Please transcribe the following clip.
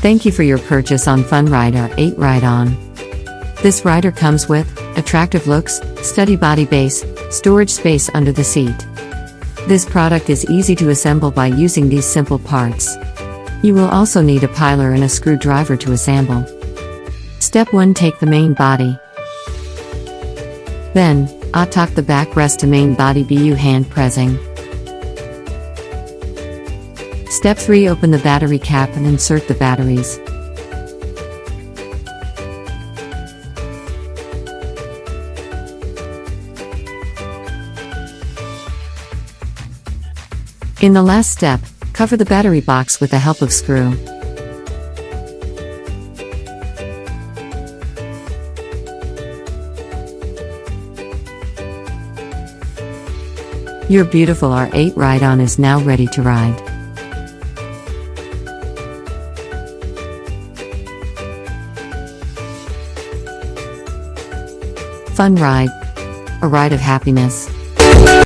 Thank you for your purchase on Funride R8 Ride-On. This rider comes with attractive looks, sturdy body base, storage space under the seat. This product is easy to assemble by using these simple parts. You will also need a piler and a screwdriver to assemble. Step 1. Take the main body. Then, atop the backrest to main body BU hand pressing. Step 3. Open the battery cap and insert the batteries. In the last step, cover the battery box with the help of screw. Your beautiful R8 Ride-On is now ready to ride. Fun ride. A ride of happiness.